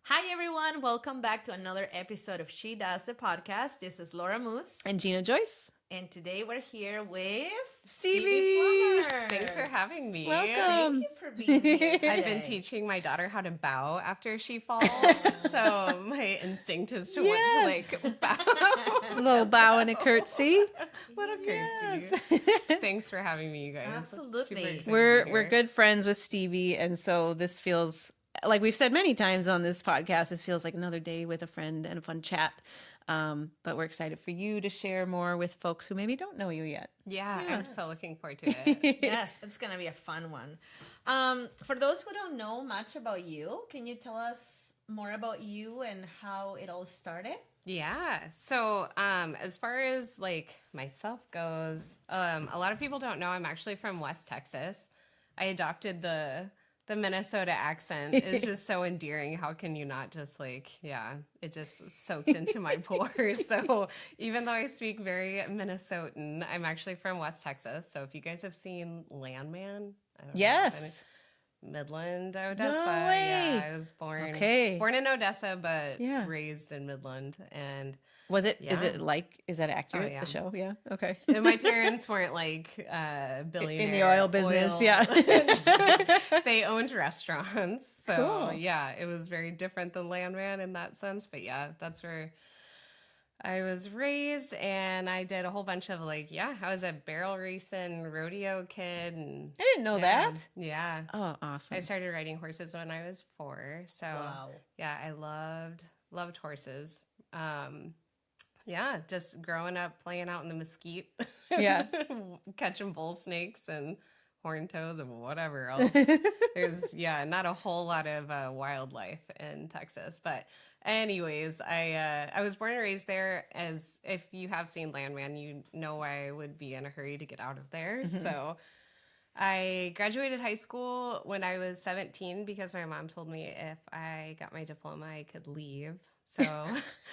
Hi, everyone. Welcome back to another episode of She Does the Podcast. This is Laura Moose. And Gina Joyce. And today we're here with Stevie Plummer. Thanks for having me. Welcome. Thank you for being here today. I've been teaching my daughter how to bow after she falls. So my instinct is to want to bow. A little bow and a curtsy. What a curtsy. Thanks for having me, you guys. Absolutely. Super excited to be We're here. good friends with Stevie, and so this feels like we've said many times on this podcast. This feels like another day with a friend and a fun chat. But we're excited for you to share more with folks who maybe don't know you yet. Yeah, I'm Yes. so looking forward to it. Yes, it's going to be a fun one. For those who don't know much about you, can you tell us more about you and how it all started? Yeah. So, as far as myself goes, a lot of people don't know I'm actually from West Texas. I adopted the Minnesota accent. It's just so endearing. How can you not just it just soaked into my pores. So even though I speak very Minnesotan, I'm actually from West Texas. So if you guys have seen Landman, I don't know, Yes. Midland, Odessa. No way. Yeah, I was born in Odessa, but raised in Midland. And Was it? Yeah. Is that accurate? Oh, yeah. The show? Yeah. Okay. and my parents weren't billionaire In the oil business, yeah. They owned restaurants. So Cool. yeah, it was very different than Landman in that sense. But yeah, that's where I was raised, and I did a whole bunch of I was a barrel racing rodeo kid. And I didn't know that. Yeah. Oh, awesome. I started riding horses when I was 4. So Wow. yeah, I loved horses. Yeah, just growing up playing out in the mesquite. Yeah. Catching bull snakes and horned toads and whatever else. There's not a whole lot of wildlife in Texas. But anyways, I was born and raised there. As if you have seen Landman, you know I would be in a hurry to get out of there. Mhm. So I graduated high school when I was 17 because my mom told me if I got my diploma, I could leave. So,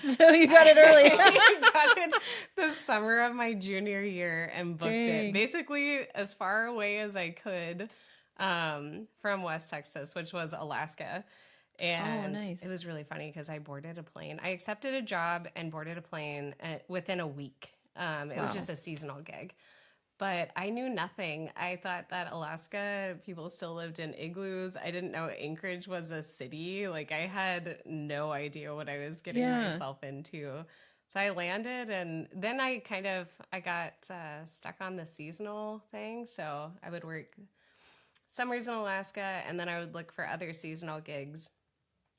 So you got it early. I got it the summer of my junior year and booked Dang. it basically as far away as I could from West Texas, which was Alaska. And nice. it was really funny because I boarded a plane. I accepted a job and boarded a plane within a week. It was Wow. just a seasonal gig. But I knew nothing. I thought that Alaska people still lived in igloos. I didn't know Anchorage was a city. I had no idea what I was getting myself into. So I landed, and then I got stuck on the seasonal thing. So I would work summers in Alaska, and then I would look for other seasonal gigs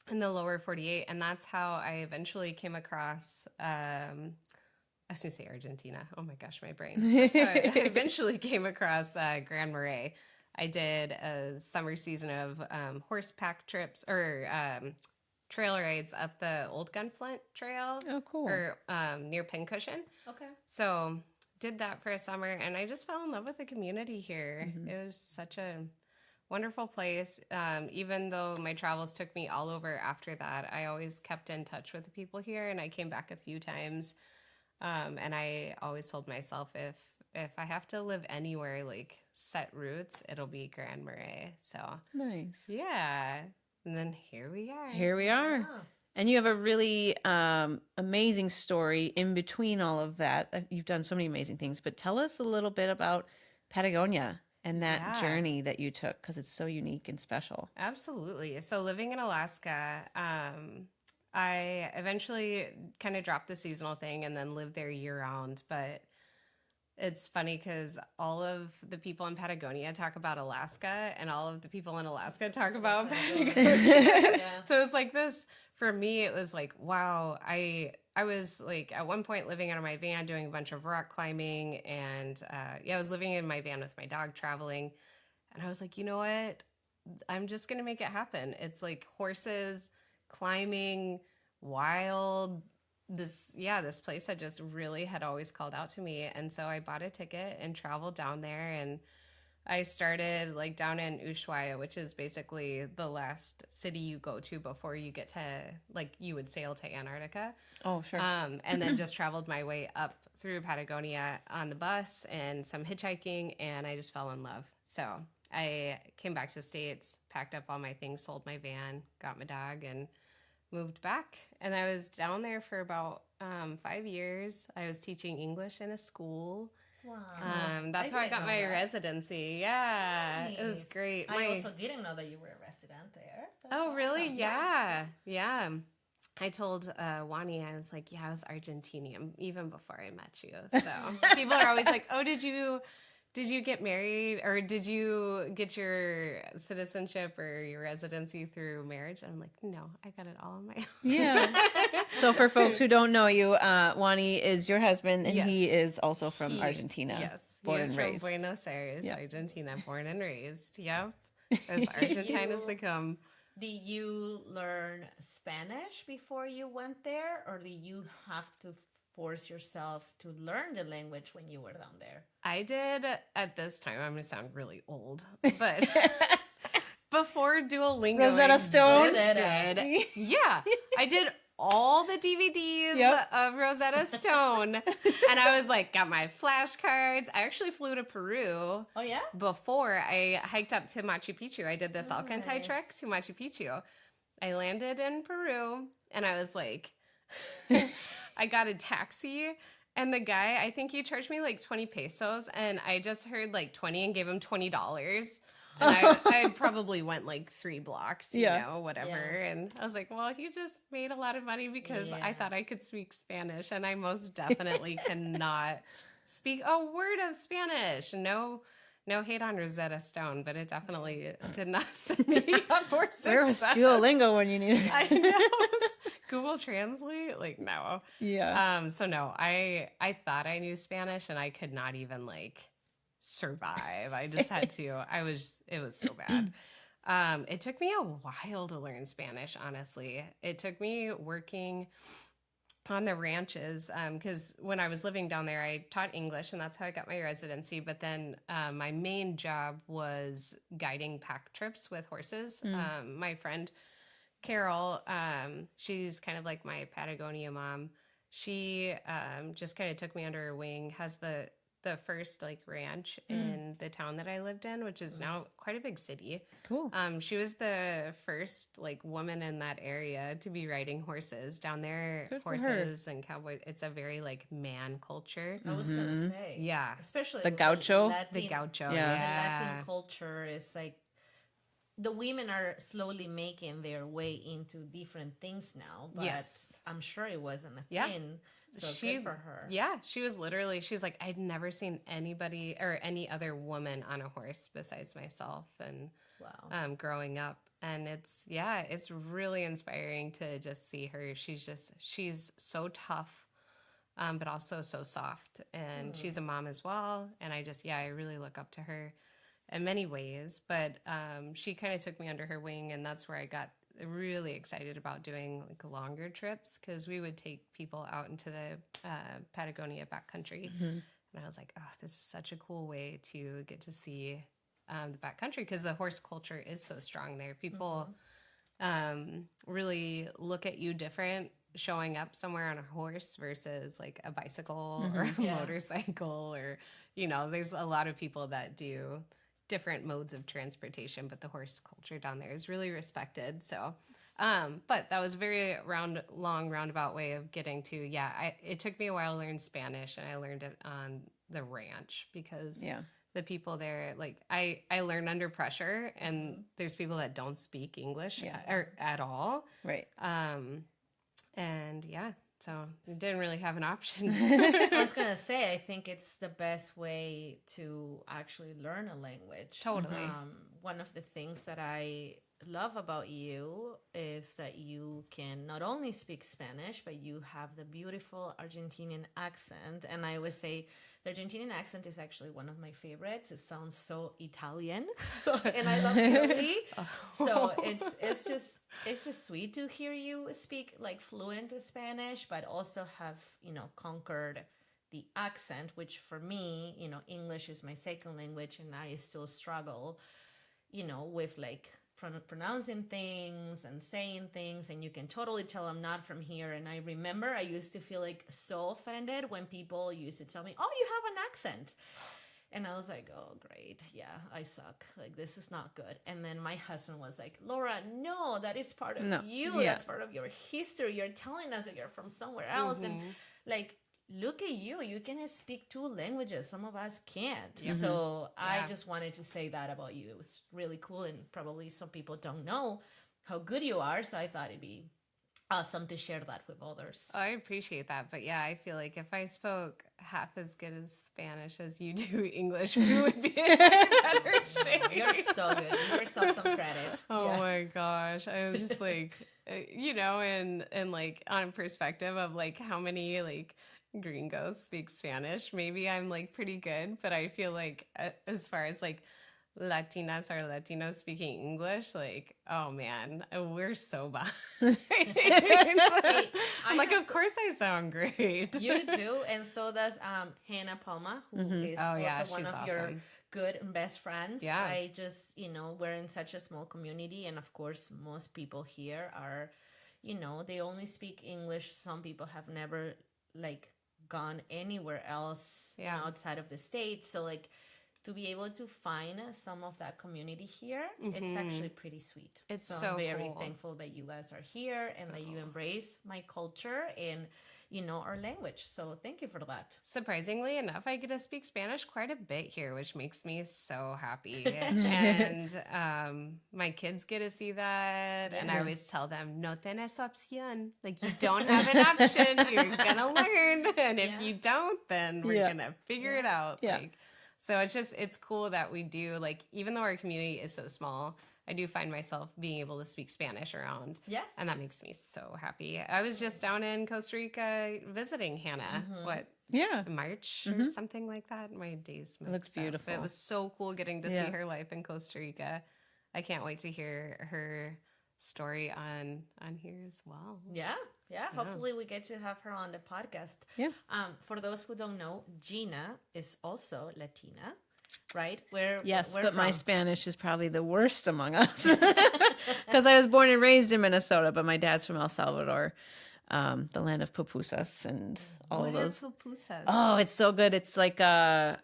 in the lower 48. And that's how I eventually came across I was going to say Argentina. Oh my gosh, my brain. That's how I eventually came across Grand Marais. I did a summer season of horseback trips or trail rides up the Old Gunflint Trail. Oh, cool. Or near Pincushion. Okay. So did that for a summer, and I just fell in love with the community here. Mhm. It was such a wonderful place. Even though my travels took me all over after that, I always kept in touch with the people here, and I came back a few times. And I always told myself if I have to live anywhere set roots, it'll be Grand Marais. So Nice. yeah, and then here we are. Here we are. Wow. And you have a really amazing story in between all of that. You've done so many amazing things, but tell us a little bit about Patagonia and that Yeah. journey that you took, because it's so unique and special. Absolutely. So living in Alaska, I eventually kind of dropped the seasonal thing and then lived there year round. But it's funny because all of the people in Patagonia talk about Alaska, and all of the people in Alaska talk about Patagonia. Yeah. So it's this, for me, it was wow, I was at one point living out of my van doing a bunch of rock climbing, and I was living in my van with my dog traveling, and I was you know what? I'm just going to make it happen. It's horses, climbing, wild, this place that just really had always called out to me. And so I bought a ticket and traveled down there, and I started down in Ushuaia, which is basically the last city you go to before you get to you would sail to Antarctica. Oh, sure. And then just traveled my way up through Patagonia on the bus and some hitchhiking, and I just fell in love. So I came back to the States, packed up all my things, sold my van, got my dog, and moved back, and I was down there for about 5 years. I was teaching English in a school. Wow. That's how I got my residency. Yeah, Nice. it was great. I also didn't know that you were a resident there. That's Oh, really? awesome. Yeah. I told Juani, I was like, yeah, I was Argentinian even before I met you. So people are always like, oh, did you get married, or did you get your citizenship or your residency through marriage? And I'm like, no, I got it all on my own. Yeah. So for folks who don't know you, Juani is your husband, and Yes. he is also from Argentina. Yes, born he is and from raised. Buenos Aires, Yep. Argentina, born and raised. Yep, as Argentine as they come. Did you learn Spanish before you went there, or did you have to force yourself to learn the language when you were down there? I did at this time. I'm going to sound really old, but before Duolingo Rosetta Stone? existed, yeah, I did all the DVDs Yep. of Rosetta Stone, and I was like, got my flashcards. I actually flew to Peru Oh yeah. before I hiked up to Machu Picchu. I did this Alcantay Nice. trek to Machu Picchu. I landed in Peru, and I was like, I got a taxi, and the guy, I think he charged me like 20 pesos, and I just heard like 20 and gave him $20. And I probably went like 3 blocks, you know, whatever. Yeah. And I was like, well, he just made a lot of money because I Yeah. thought I could speak Spanish, and I most definitely cannot speak a word of Spanish. No hate on Rosetta Stone, but it definitely did not set me up for success. Where was Duolingo when you needed it? I know. Google Translate? Like, no. Yeah. So no, I thought I knew Spanish, and I could not even like survive. I just had to. It was so bad. It took me a while to learn Spanish, honestly. It took me working on the ranches because when I was living down there, I taught English, and that's how I got my residency. But then my main job was guiding pack trips with horses. My friend Carol, she's kind of like my Patagonia mom. She just kind of took me under her wing, has the first like ranch in the town that I lived in, which is now quite a big city. Cool. She was the first like woman in that area to be riding horses down there. Good for her. Horses and cowboys. It's a very like man culture. I was gonna say, Yeah. especially The with gaucho? The gaucho. Yeah. The Latin culture is like the women are slowly making their way into different things now. But Yes. I'm sure it wasn't a Yeah. thing. So She- good for her. Yeah, she's like, I'd never seen anybody or any other woman on a horse besides myself, and Wow. growing up. And it's really inspiring to just see her. She's so tough, but also so soft. And she's a mom as well. And I really look up to her in many ways. But she kind of took me under her wing, and that's where I got really excited about doing like longer trips, because we would take people out into the Patagonia backcountry. And I was like, oh, this is such a cool way to get to see the backcountry, because the horse culture is so strong there. People really look at you different showing up somewhere on a horse versus like a bicycle or a Yeah. motorcycle, or there's a lot of people that do different modes of transportation, but the horse culture down there is really respected. So but that was a very long roundabout way of getting to it took me a while to learn Spanish, and I learned it on the ranch because the people there, like I learned under pressure, and there's people that don't speak English at all. Right. And so we didn't really have an option. I was gonna say, I think it's the best way to actually learn a language. Totally. One of the things that I love about you is that you can not only speak Spanish, but you have the beautiful Argentinian accent. And I always say the Argentinian accent is actually one of my favorites. It sounds so Italian, and I love Italy. So it's just sweet to hear you speak like fluent Spanish, but also have conquered the accent, which for me, English is my second language, and I still struggle, with like pronouncing things and saying things, and you can totally tell I'm not from here. And I remember I used to feel like so offended when people used to tell me, oh, you have an accent. And I was like, oh, great. Yeah, I suck. Like, this is not good. And then my husband was like, Laura, no, that is part of you. Yeah. That's part of your history. You're telling us that you're from somewhere else. And like, look at you. You can speak 2 languages. Some of us can't. So I just wanted to say that about you. It was really cool. And probably some people don't know how good you are. So I thought it'd be awesome to share that with others. Oh, I appreciate that. But yeah, I feel like if I spoke half as good as Spanish as you do English, we would be in better shape. You're so good. Give yourself some credit. Oh my gosh. I was just like, you know, and like on perspective of like how many like gringos speak Spanish, maybe I'm like pretty good, but I feel like as far as like Latinas or Latinos speaking English, like, oh man, we're so behind. I'm like, of course I sound great. You do, and so does Hannah Palma, who is also one of awesome. your good and best friends. Yeah. I just, we're in such a small community, and of course, most people here are, they only speak English. Some people have never like gone anywhere else outside of the States. So like, to be able to find some of that community here, it's actually pretty sweet. It's so so I'm very cool. thankful that you guys are here and that you embrace my culture and, our language. So thank you for that. Surprisingly enough, I get to speak Spanish quite a bit here, which makes me so happy. And my kids get to see that. And I always tell them, no tienes opción. Like, you don't have an option. You're going to learn. And if you don't, then we're going to figure it out. Yeah. Like, so it's cool that we do, like, even though our community is so small, I do find myself being able to speak Spanish around. Yeah. And that makes me so happy. I was just down in Costa Rica visiting Hannah, March or something like that. My days It looks beautiful. But it was so cool getting to see her life in Costa Rica. I can't wait to hear her story on here as well. Yeah. Hopefully we get to have her on the podcast. Yeah. For those who don't know, Gina is also Latina, right? Yes, where but my from? Spanish is probably the worst among us because I was born and raised in Minnesota, but my dad's from El Salvador, the land of pupusas and all of those. Pupusas? Oh, it's so good. It's like a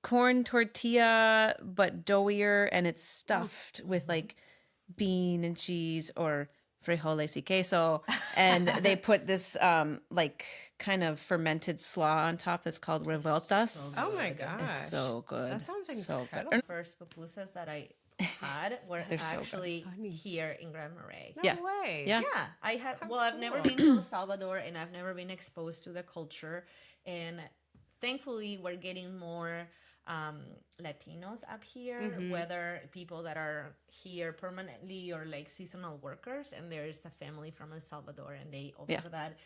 corn tortilla, but doughier, and it's stuffed with like bean and cheese or frijoles y queso, and they put this like kind of fermented slaw on top that's called revueltas. Oh my gosh. It's so good. That sounds incredible. So good. First pupusas that I had were They're so actually here in Grand Marais. No way. Yeah. Yeah, I have. Well, I've never been to El Salvador, and I've never been exposed to the culture. And thankfully, we're getting more Latinos up here, whether people that are here permanently or like seasonal workers. And there's a family from El Salvador, and they offer that,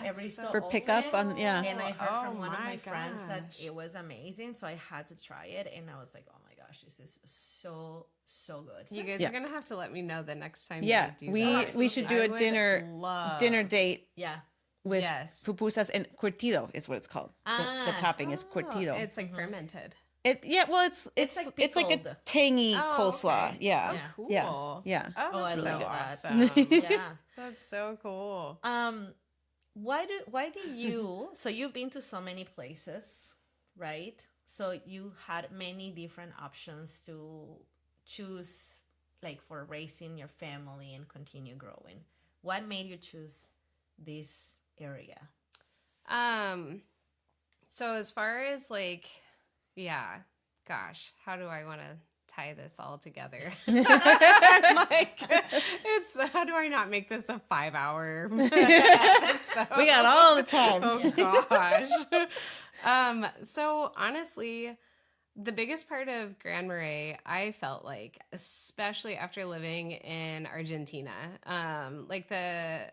every so for pickup often. on. Yeah. And I heard from one of my my friends that gosh. it was amazing, so I had to try it, and I was like, oh my gosh, this is so good. You guys Yeah. are going to have to let me know the next time Yeah, you do we that. should do I a would dinner love- date Yeah. with Yes. pupusas and curtido is what it's called. The topping is curtido. It's like fermented. It's like it's like a pickled. tangy Oh, coleslaw. okay. Yeah. Oh, cool. Yeah. Oh, Oh, I that's love so that. awesome. Yeah. That's so cool. Why did you so you've been to so many places, right? So you had many different options to choose, like, for raising your family and continue growing. What made you choose this area? So as far as like, how do I want to tie this all together? Like, how do I not make this a 5-hour episode? We got all the time. Oh gosh. So honestly, the biggest part of Grand Marais, I felt like, especially after living in Argentina, like the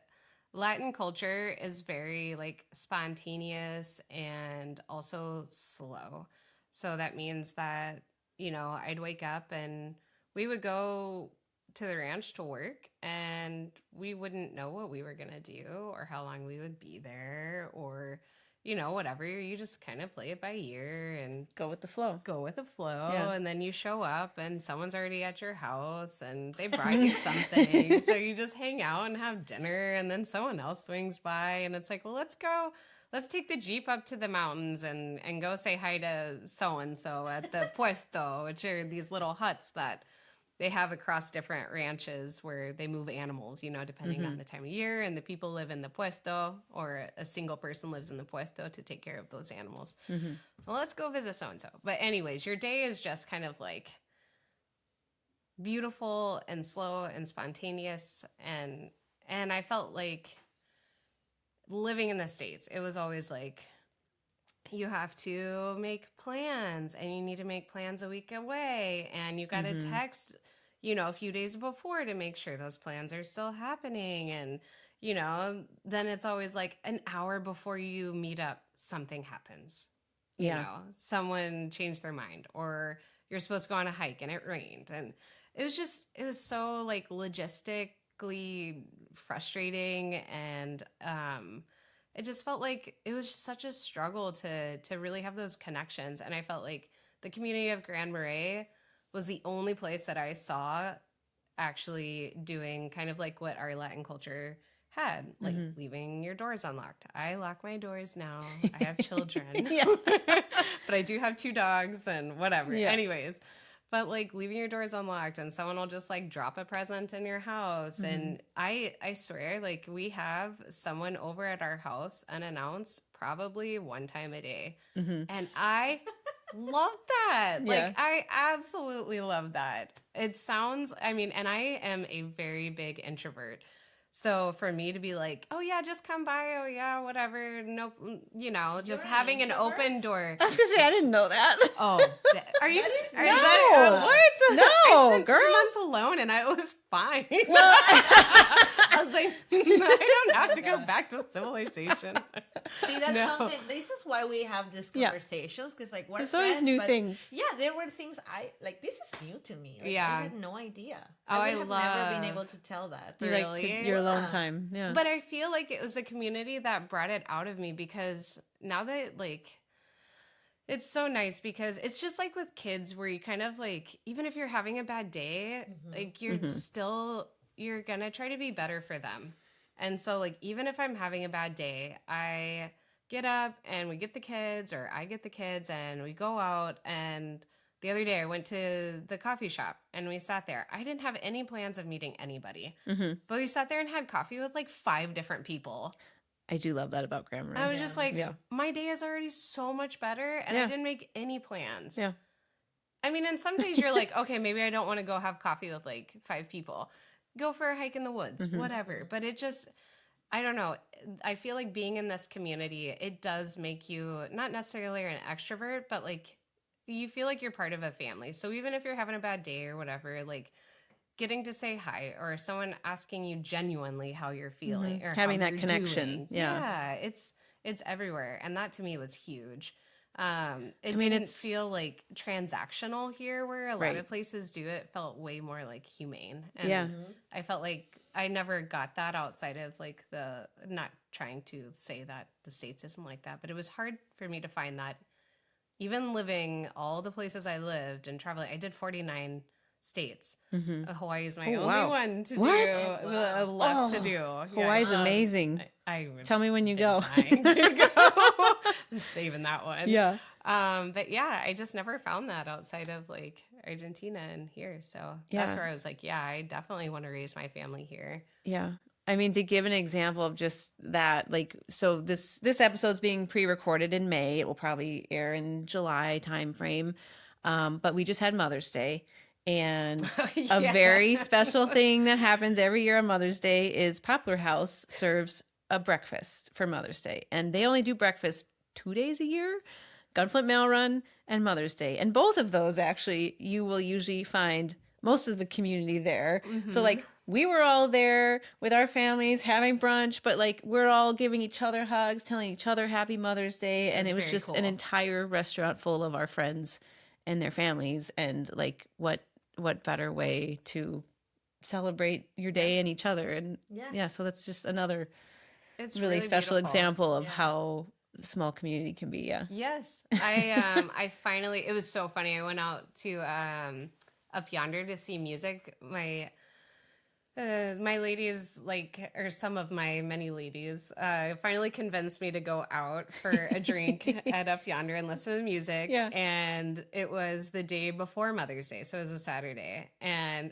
Latin culture is very like spontaneous and also slow. So that means that, I'd wake up and we would go to the ranch to work, and we wouldn't know what we were going to do or how long we would be there or, whatever. You just kind of play it by ear and Go with the flow. go with the flow. Yeah. And then you show up and someone's already at your house and they brought you something. So you just hang out and have dinner, and then someone else swings by and it's like, well, let's go let's take the Jeep up to the mountains and go say hi to so-and-so at the puesto, which are these little huts that they have across different ranches where they move animals, depending on the time of year, and the people live in the puesto, or a single person lives in the puesto to take care of those animals. So let's go visit so-and-so. But anyways, your day is just kind of like beautiful and slow and spontaneous. And I felt like living in the States, it was always like, you have to make plans, and you need to make plans a week away, and you got to text, a few days before to make sure those plans are still happening. And, then it's always like an hour before you meet up, something happens. Someone changed their mind, or you're supposed to go on a hike and it rained. And it was so like logistically frustrating. And, it just felt like it was such a struggle to really have those connections. And I felt like the community of Grand Marais was the only place that I saw actually doing kind of like what our Latin culture had, like leaving your doors unlocked. I lock my doors now. I have children. But I do have 2 dogs and whatever. Yeah. Anyways, but like leaving your doors unlocked, and someone will just like drop a present in your house. And I swear, like, we have someone over at our house unannounced probably 1 time a day. And I love that. Like, I absolutely love that. It sounds, and I am a very big introvert. So for me to be like, oh yeah, just come by. Oh yeah, whatever. Nope. Just having an open door. I was gonna say, I didn't know that. Oh, are you? No. What? No, I spent girl. 3 months alone, and I was fine. Well, I was like, I don't have to go back to civilization. See, that's something. This is why we have these conversations, because like we're there's friends, always new things. Yeah, there were things I like. This is new to me. Like, Yeah, I had no idea. Oh, I would have never been able to tell that. You like your alone time. Yeah, but I feel like it was a community that brought it out of me, because now that like. It's so nice, because it's just like with kids where you kind of like, even if you're having a bad day, like you're going to try to be better for them. And so like, even if I'm having a bad day, I get up and we get the kids, or I get the kids, and we go out. And the other day I went to the coffee shop and we sat there. I didn't have any plans of meeting anybody, but we sat there and had coffee with like 5 different people. I do love that about Grand Marais. I was just like, my day is already so much better, and I didn't make any plans. Yeah. And some days you're like, okay, maybe I don't want to go have coffee with like 5 people. Go for a hike in the woods, whatever. But it just, I don't know. I feel like being in this community, it does make you not necessarily an extrovert, but like you feel like you're part of a family. So even if you're having a bad day or whatever, like getting to say hi, or someone asking you genuinely how you're feeling, or having that connection. Doing. Yeah, it's everywhere, and that to me was huge. It didn't feel like transactional here, where a lot of places do. It felt way more like humane, and I felt like I never got that outside of like the, not trying to say that the States isn't like that, but it was hard for me to find that. Even living all the places I lived and traveling, I did 49 states. Hawaii is my only one to do left to do. Hawaii's amazing. I tell me when you go. To go. I'm saving that one. Yeah. But yeah, I just never found that outside of like Argentina and here. So that's where I was like, yeah, I definitely want to raise my family here. Yeah. To give an example of just that, like, so this episode's being pre-recorded in May. It will probably air in July timeframe. But we just had Mother's Day. And a very special thing that happens every year on Mother's Day is Poplar House serves a breakfast for Mother's Day. And they only do breakfast 2 days a year, Gunflint Mail Run and Mother's Day. And both of those, actually, you will usually find most of the community there. So like, we were all there with our families having brunch, but like, we're all giving each other hugs, telling each other Happy Mother's Day. And it was just an entire restaurant full of our friends and their families. And like, what better way to celebrate your day and each other. And so that's just another really special example of how small community can be. Yes. I finally, it was so funny. I went out to up yonder to see music. My ladies, like, or some of my many ladies, finally convinced me to go out for a drink at Up Yonder and listen to music. Yeah. And it was the day before Mother's Day, so it was a Saturday, and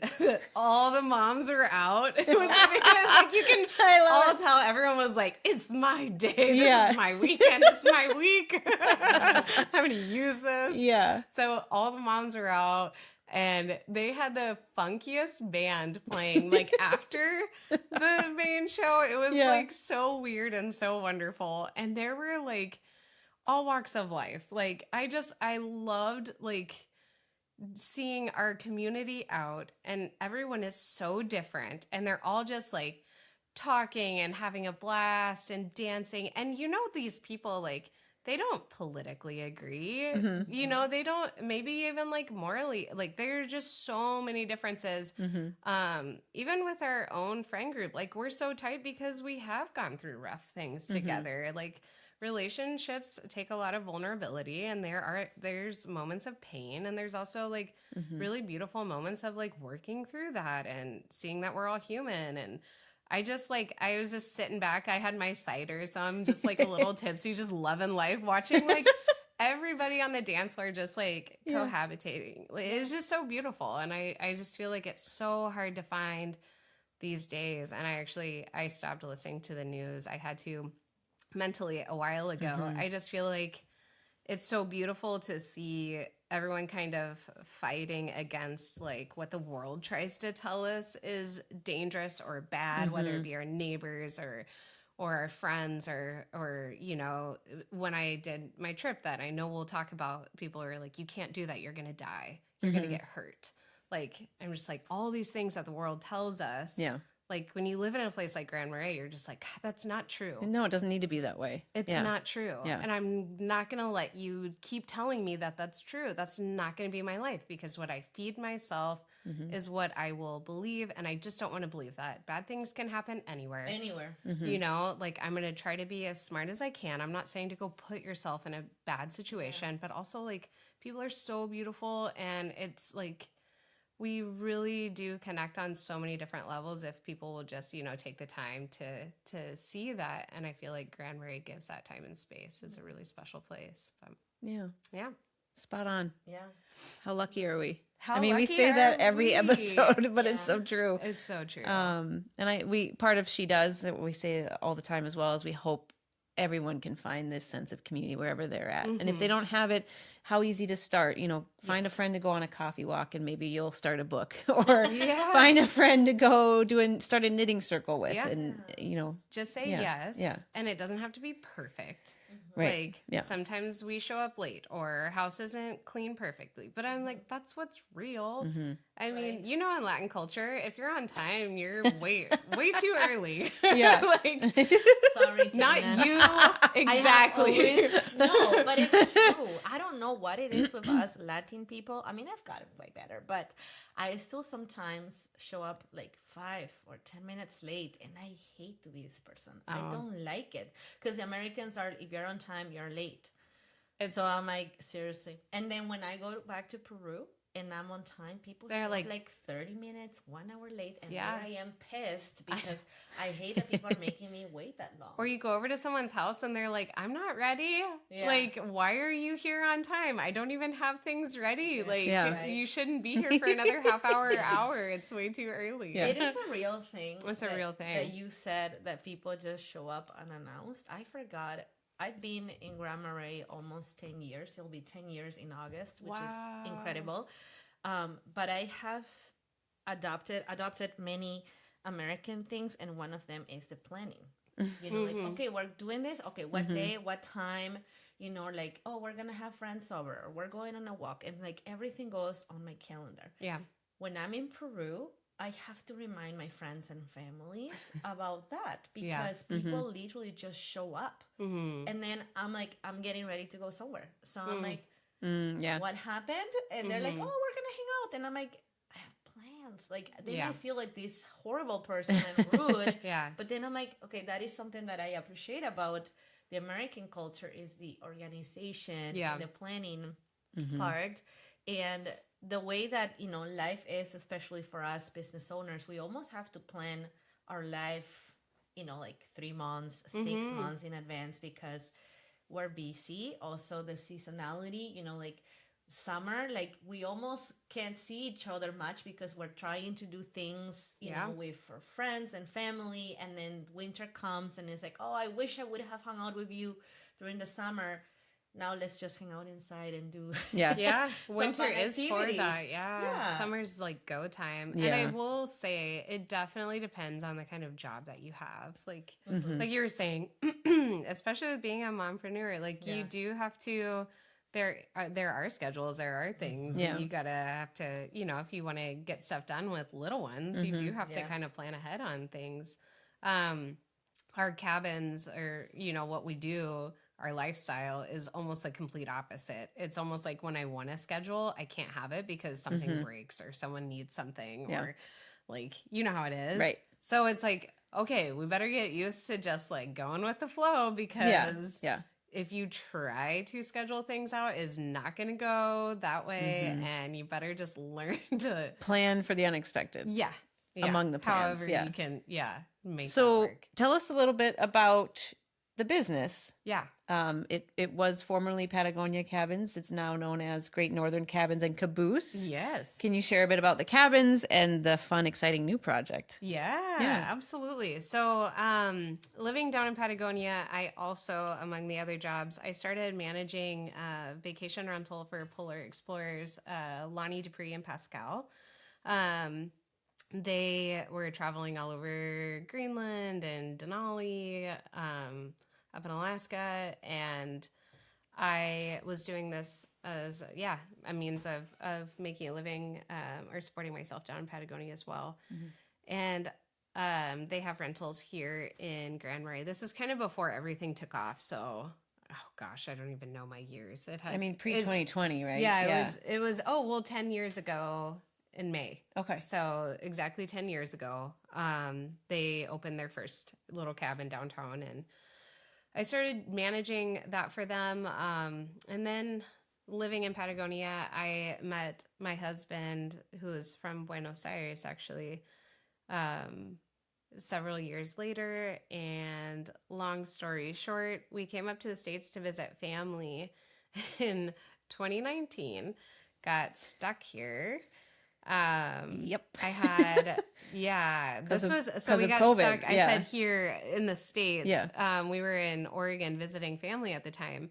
all the moms were out. It was like you can all tell everyone was like, "It's my day. This is my weekend. This is my week. I'm going to use this." Yeah. So all the moms were out. And they had the funkiest band playing like after the main show. It was like so weird and so wonderful. And there were like all walks of life. Like I loved like seeing our community out, and everyone is so different, and they're all just like talking and having a blast and dancing. And these people, like, they don't politically agree. They don't, maybe even like morally, like there are just so many differences. Even with our own friend group, like we're so tight because we have gone through rough things together. Like relationships take a lot of vulnerability, and there's moments of pain, and there's also like really beautiful moments of like working through that and seeing that we're all human. And I was just sitting back. I had my cider, so I'm just like a little tipsy, just loving life, watching like everybody on the dance floor just like cohabitating. Like, it's just so beautiful. And I just feel like it's so hard to find these days. And I stopped listening to the news. I had to mentally a while ago. I just feel like it's so beautiful to see everyone kind of fighting against like what the world tries to tell us is dangerous or bad, whether it be our neighbors or our friends or when I did my trip that I know we'll talk about, people are like, you can't do that, you're gonna die, you're gonna get hurt. Like, I'm just like, all these things that the world tells us. Yeah. Like when you live in a place like Grand Marais, you're just like, God, that's not true. No, it doesn't need to be that way. It's not true. Yeah. And I'm not going to let you keep telling me that that's true. That's not going to be my life, because what I feed myself is what I will believe. And I just don't want to believe that. Bad things can happen anywhere. Anywhere. Like I'm going to try to be as smart as I can. I'm not saying to go put yourself in a bad situation, but also like people are so beautiful, and it's like, we really do connect on so many different levels if people will just, take the time to see that. And I feel like Grand Marais gives that time and space. It's a really special place. But yeah. Spot on. Yeah. How lucky are we? How we lucky say that every we? episode, but it's so true. It's so true. And part of She Does, that we say all the time as well, is we hope everyone can find this sense of community wherever they're at. And if they don't have it, how easy to start, find a friend to go on a coffee walk, and maybe you'll start a book, or find a friend to go start a knitting circle with. And, just say yes. Yeah. And it doesn't have to be perfect. Right. Like sometimes we show up late, or our house isn't clean perfectly, but I'm like, that's what's real. I mean, in Latin culture, if you're on time, you're way too early. Yeah. Like, sorry, not you. Exactly. No, but it's true. I don't know what it is with us Latin people. I mean, I've gotten way better, but I still sometimes show up like 5 or 10 minutes late, and I hate to be this person. I don't like it, because the Americans are, if you're on time, you're late. So I'm like, seriously. And then when I go back to Peru and I'm on time, people show like 30 minutes, 1 hour late, and there I am pissed because I hate that people are making me wait that long. Or you go over to someone's house and they're like, I'm not ready. Like, why are you here on time? I don't even have things ready. You shouldn't be here for another half hour, hour. It's way too early. It is a real thing. It's a real thing. That you said that people just show up unannounced. I forgot. I've been in Grand Marais almost 10 years. It'll be 10 years in August, which is incredible. But I have adopted many American things, and one of them is the planning. Like, okay, we're doing this. Okay, what day, what time? Like, oh, we're gonna have friends over, or we're going on a walk, and like everything goes on my calendar. Yeah. When I'm in Peru, I have to remind my friends and families about that, because people literally just show up. And then I'm like, I'm getting ready to go somewhere. So I'm like, what happened? And they're like, oh, we're going to hang out. And I'm like, I have plans. Like, then I feel like this horrible person and rude. But then I'm like, okay, that is something that I appreciate about the American culture, is the organization and the planning part. And the way that, you know, life is, especially for us business owners, we almost have to plan our life, you know, like 3 months, 6 months in advance, because we're busy. Also the seasonality, you know, like summer, like we almost can't see each other much because we're trying to do things, you know, with our friends and family, and then winter comes and it's like, oh, I wish I would have hung out with you during the summer. Now let's just hang out inside and do Yeah, some winter fun is for activities. that. Yeah. Yeah. Summer's like go time. Yeah. And I will say it definitely depends on the kind of job that you have. Like like you were saying, especially with being a mompreneur, like you do have to there are schedules, there are things that you gotta have to, you know, if you want to get stuff done with little ones, you do have to kind of plan ahead on things. Our cabins, or you know what we do, our lifestyle is almost a complete opposite. It's almost like when I want to schedule, I can't have it because something breaks or someone needs something, or like, you know how it is. Right. So it's like, okay, we better get used to just like going with the flow, because if you try to schedule things out, it's not going to go that way. And you better just learn to plan for the unexpected. Yeah. Among the plans. However you can, make that So work. tell us a little bit about the business. Yeah. It was formerly Patagonia Cabins. It's now known as Great Northern Cabins and Caboose. Yes. Can you share a bit about the cabins and the fun, exciting new project? Yeah, absolutely. So, living down in Patagonia, I also, among the other jobs, I started managing vacation rental for polar explorers, Lonnie Dupree and Pascal. They were traveling all over Greenland and Denali, up in Alaska, and I was doing this as a means of making a living, or supporting myself down in Patagonia as well. And they have rentals here in Grand Marais. This is kind of before everything took off, so oh gosh, I don't even know my years. Pre-2020, right? Yeah, it was 10 years ago in May. Okay. So exactly 10 years ago, they opened their first little cabin downtown, and I started managing that for them. And then living in Patagonia, I met my husband, who is from Buenos Aires, actually, several years later. And long story short, we came up to the States to visit family in 2019, got stuck here. Yep. I had, this was, so we got COVID. stuck. I said here in the States. Yeah. We were in Oregon visiting family at the time,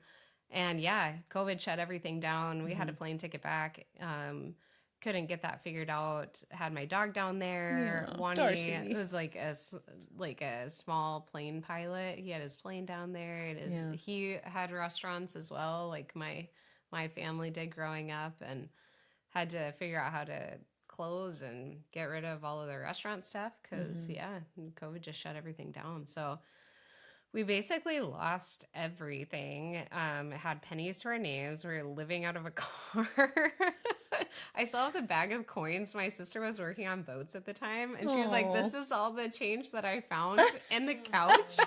and COVID shut everything down. We had a plane ticket back. Couldn't get that figured out. Had my dog down there. Juani, Darcie. it was like a small plane pilot. He had his plane down there. He had restaurants as well, like my family did growing up, and had to figure out how to close and get rid of all of the restaurant stuff because COVID just shut everything down. So we basically lost everything. Had pennies to our names. We were living out of a car. I still have the bag of coins. My sister was working on boats at the time, and she was like, "This is all the change that I found in the couch."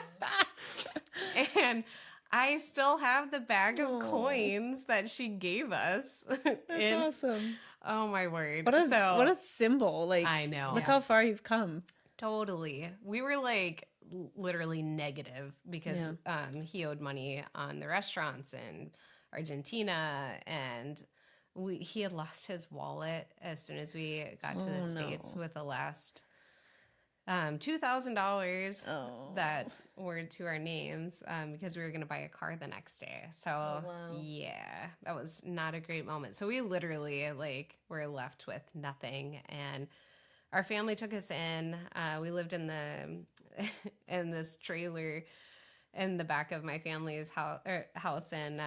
And I still have the bag of coins that she gave us. That's awesome. Oh my word. What a symbol. Like, I know. Look how far you've come. Totally. We were like literally negative because he owed money on the restaurants in Argentina, and he had lost his wallet as soon as we got to the States with the last $2,000 that were to our names, because we were going to buy a car the next day. So that was not a great moment. So we literally were left with nothing, and our family took us in. We lived in in this trailer in the back of my family's house in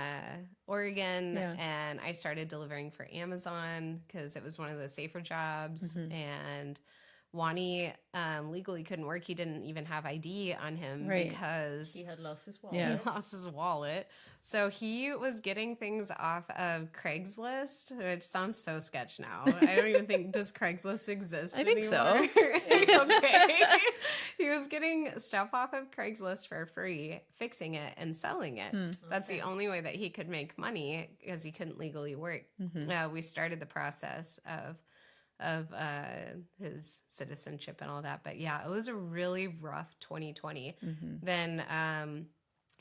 Oregon, and I started delivering for Amazon because it was one of the safer jobs. And Juani legally couldn't work. He didn't even have ID on him because he had lost his wallet. He lost his wallet. So he was getting things off of Craigslist, which sounds so sketch now. I don't even think, does Craigslist exist I think anymore? so. Okay. He was getting stuff off of Craigslist for free, fixing it and selling it. That's the only way that he could make money because he couldn't legally work. We started the process of his citizenship and all that. But yeah, it was a really rough 2020. Then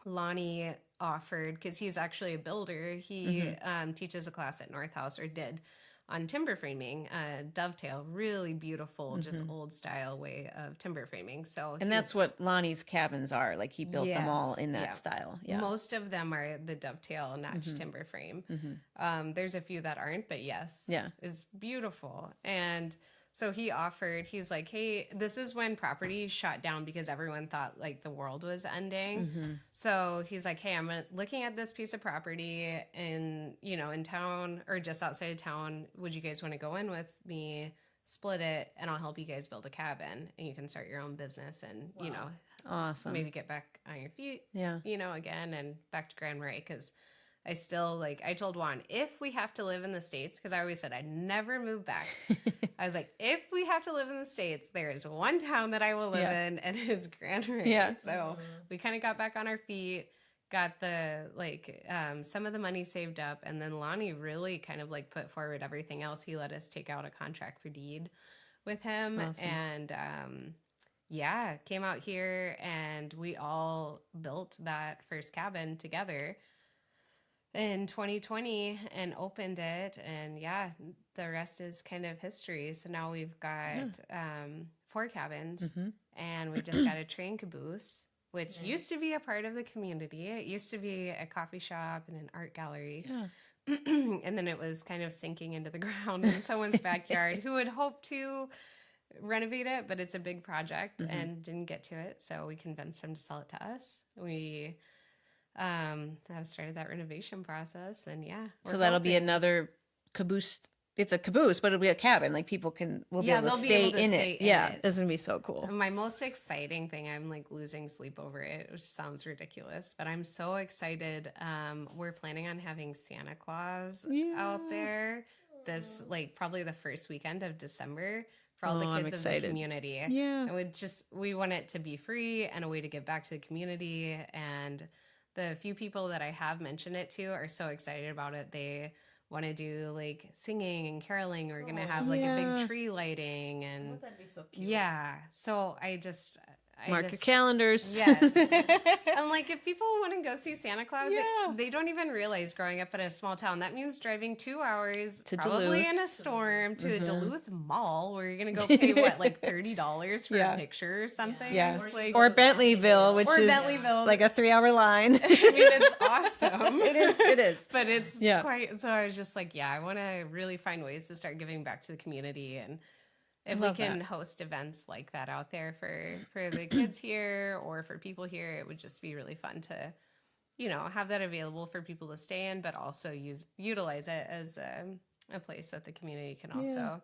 Lonnie offered, because he's actually a builder, he teaches a class at North House, or did, on timber framing, dovetail, really beautiful, just old style way of timber framing. So, and that's what Lonnie's cabins are. Like he built them all in that style. Yeah, most of them are the dovetail notch timber frame. There's a few that aren't, but yes, it's beautiful. And so he offered, he's like, hey, this is when property shut down because everyone thought like the world was ending. So he's like, hey, I'm looking at this piece of property in town or just outside of town. Would you guys want to go in with me, split it, and I'll help you guys build a cabin and you can start your own business and, awesome. Maybe get back on your feet, yeah, again, and back to Grand Marais. Because I still, I told Juan, if we have to live in the States, because I always said I'd never move back. I was like, if we have to live in the States, there is one town that I will live in, and it's Grand Marais. Yeah. So we kind of got back on our feet, got the, some of the money saved up, and then Lonnie really kind of, put forward everything else. He let us take out a contract for deed with him. Awesome. And, came out here, and we all built that first cabin together in 2020 and opened it, and the rest is kind of history. So now we've got 4 cabins, and we just got a train caboose, which used to be a part of the community. It used to be a coffee shop and an art gallery, and then it was kind of sinking into the ground in someone's backyard who had hoped to renovate it, but it's a big project and didn't get to it, so we convinced him to sell it to us. We I've started that renovation process, and so that'll be another caboose. It's a caboose, but it'll be a cabin. Like people will be able to stay in it. Yeah, it's gonna be so cool. My most exciting thing, I'm losing sleep over it, which sounds ridiculous, but I'm so excited. We're planning on having Santa Claus out there this probably the first weekend of December for all the kids of the community. Yeah, and we want it to be free and a way to give back to the community. And the few people that I have mentioned it to are so excited about it. They want to do singing and caroling. We're going to have a big tree lighting. And that'd be so cute. Yeah. So I mark your calendars. Yes. I'm if people want to go see Santa Claus, they don't even realize growing up in a small town, that means driving 2 hours to probably Duluth. In a storm to the Duluth Mall where you're going to go pay $30 for a picture or something. Yeah. Or Bentleyville, which is Bentleyville. A 3-hour line. I mean, it's awesome. It is. But it's quite, so I was just I want to really find ways to start giving back to the community. And if we can host events like that out there for the kids here or for people here, it would just be really fun to, have that available for people to stay in, but also utilize it as a place that the community can also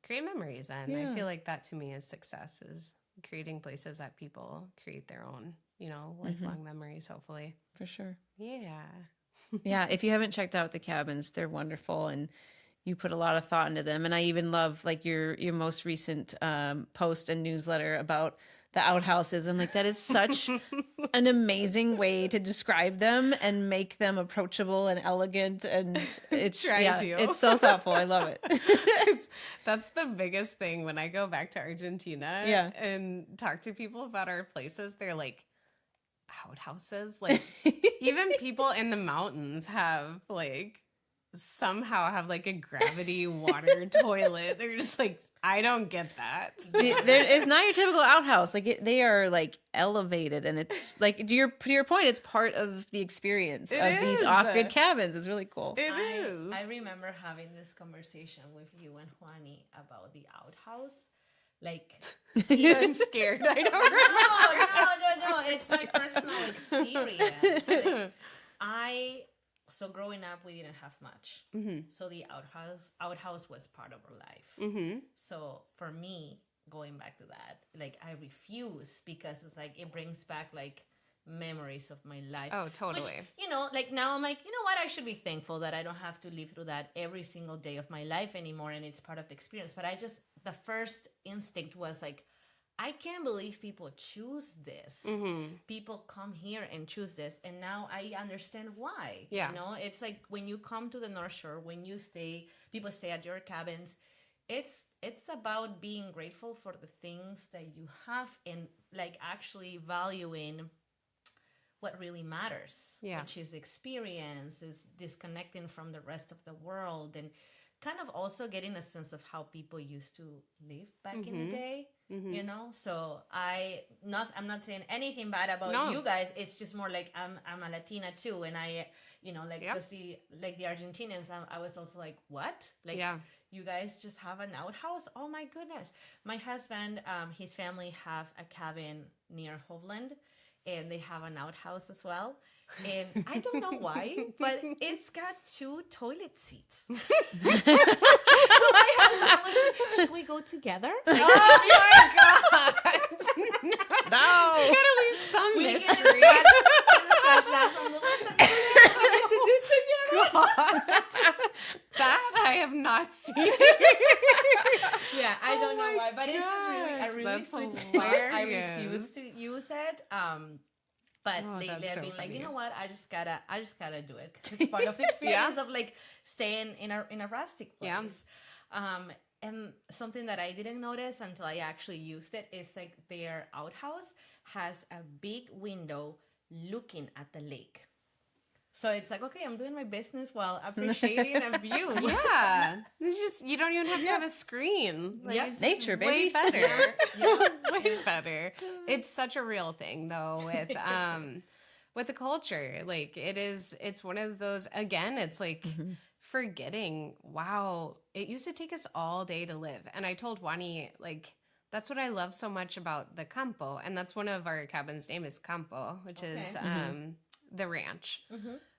create memories in. Yeah. I feel like that to me is success, is creating places that people create their own, lifelong memories, hopefully. For sure. Yeah. Yeah. If you haven't checked out the cabins, they're wonderful. And you put a lot of thought into them. And I even love your most recent post and newsletter about the outhouses. I'm that is such an amazing way to describe them and make them approachable and elegant. And it's it's so thoughtful. I love it. That's the biggest thing when I go back to Argentina and talk to people about our places. They're outhouses. Even people in the mountains have somehow have a gravity water toilet. They're just I don't get that. It's not your typical outhouse. They are elevated, and it's to your point, it's part of the experience of these off-grid cabins. It's really cool. It is. I remember having this conversation with you and Juani about the outhouse. I'm scared. I don't remember. No. It's my personal experience. So growing up, we didn't have much. So the outhouse was part of our life. So for me, going back to that, I refuse because it's it brings back memories of my life. Oh, totally. Which, now I'm you know what? I should be thankful that I don't have to live through that every single day of my life anymore, and it's part of the experience. But the first instinct was I can't believe people choose this. People come here and choose this, and now I understand why. Yeah. You know, it's like when you come to the North Shore, when you stay, people stay at your cabins. It's about being grateful for the things that you have and like actually valuing what really matters, which is experience, is disconnecting from the rest of the world, and kind of also getting a sense of how people used to live back in the day, you know. So I'm not saying anything bad about you guys. It's just more like I'm a Latina too, and I, you know, like just the Argentinians. I was also like, what? Like, you guys just have an outhouse? Oh my goodness! My husband, his family have a cabin near Hovland, and they have an outhouse as well. And I don't know why, but it's got 2 toilet seats. So my husband was like, should we go together? Like, oh my God. No. You gotta leave some mystery. That I have not seen. Yeah, I don't know why, but it's just really a really sweet spot. I refuse to use it. But lately I've been like, you know what? I just gotta do it because it's part of the experience of like staying in a rustic place. And something that I didn't notice until I actually used it is like their outhouse has a big window looking at the lake. So it's like, okay, I'm doing my business while appreciating a view. Yeah. It's just, you don't even have to have a screen. Like, it's nature, baby. Way better. Way better. It's such a real thing, though, with the culture. Like, it's one of those, again, it's like forgetting, wow, it used to take us all day to live. And I told Juani, like, that's what I love so much about the campo. And that's one of our cabins' name is Campo, which is the ranch.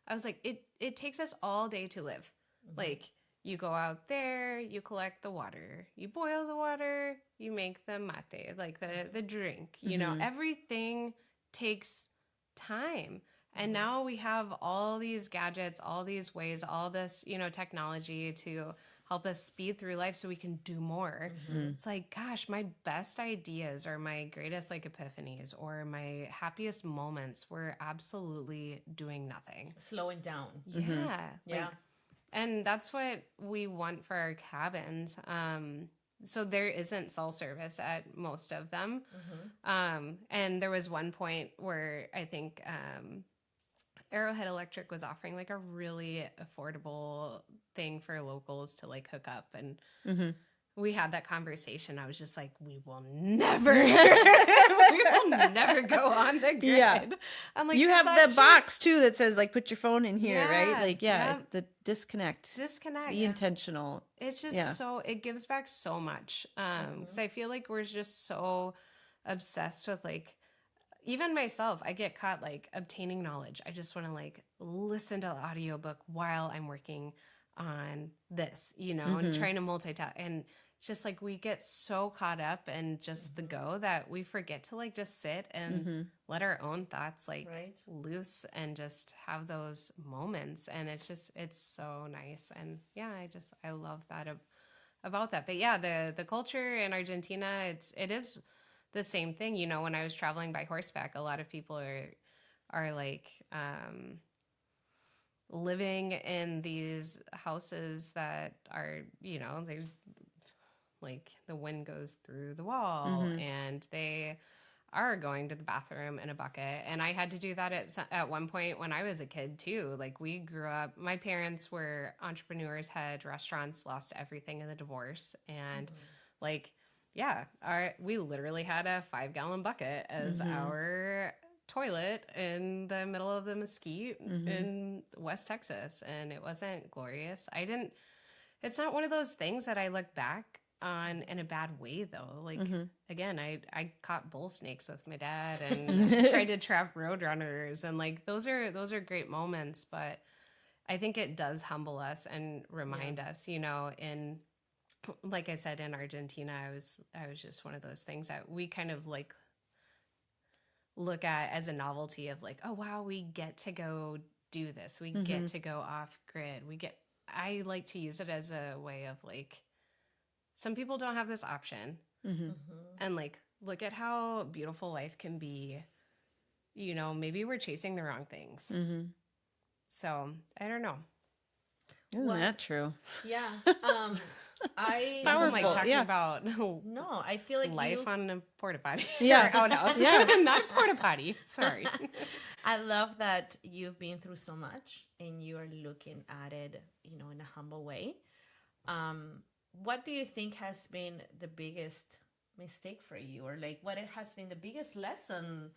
I was like, it takes us all day to live. Like, you go out there, you collect the water, you boil the water, you make the mate, like the drink, you know, everything takes time. And now we have all these gadgets, all these ways, all this, you know, technology to help us speed through life so we can do more. It's like, gosh, my best ideas or my greatest like epiphanies or my happiest moments were absolutely doing nothing. Slowing down. Yeah. Yeah. And that's what we want for our cabins. So there isn't cell service at most of them. And there was one point where I think Arrowhead Electric was offering like a really affordable thing for locals to like hook up, and we had that conversation. I was just like, we will never go on the grid. Yeah. I'm like, you have the box too that says like put your phone in here, right? Like the disconnect, be intentional. It's just so it gives back so much. Because I feel like we're just so obsessed with like, even myself, I get caught like obtaining knowledge. I just want to like listen to the audiobook while I'm working on this, you know, and trying to multitask. And it's just like we get so caught up in just the go that we forget to like just sit and let our own thoughts like loose and just have those moments. And it's so nice. And yeah, I love that about that. But yeah, the culture in Argentina, it is the same thing. You know, when I was traveling by horseback, a lot of people are like living in these houses that are, you know, there's like the wind goes through the wall and they are going to the bathroom in a bucket. And I had to do that at one point when I was a kid too. Like we grew up, my parents were entrepreneurs, had restaurants, lost everything in the divorce. And like, yeah, we literally had a 5-gallon bucket as our toilet in the middle of the mesquite in West Texas. And it wasn't glorious. It's not one of those things that I look back on in a bad way though. Like again, I caught bull snakes with my dad and tried to trap roadrunners, and like those are great moments, but I think it does humble us and remind us, you know, like I said, in Argentina, I was just one of those things that we kind of like look at as a novelty of like, oh wow, we get to go do this. We get to go off grid. I like to use it as a way of like, some people don't have this option. And like, look at how beautiful life can be. You know, maybe we're chasing the wrong things. Mm-hmm. So I don't know. Isn't that true? Yeah. I powerful. I'm like talking yeah. about no, I feel like life on a porta potty. Yeah. Or outhouse. Yeah. Not porta potty. Sorry. I love that you've been through so much and you are looking at it, you know, in a humble way. What do you think has been the biggest mistake for you, or like what it has been the biggest lesson,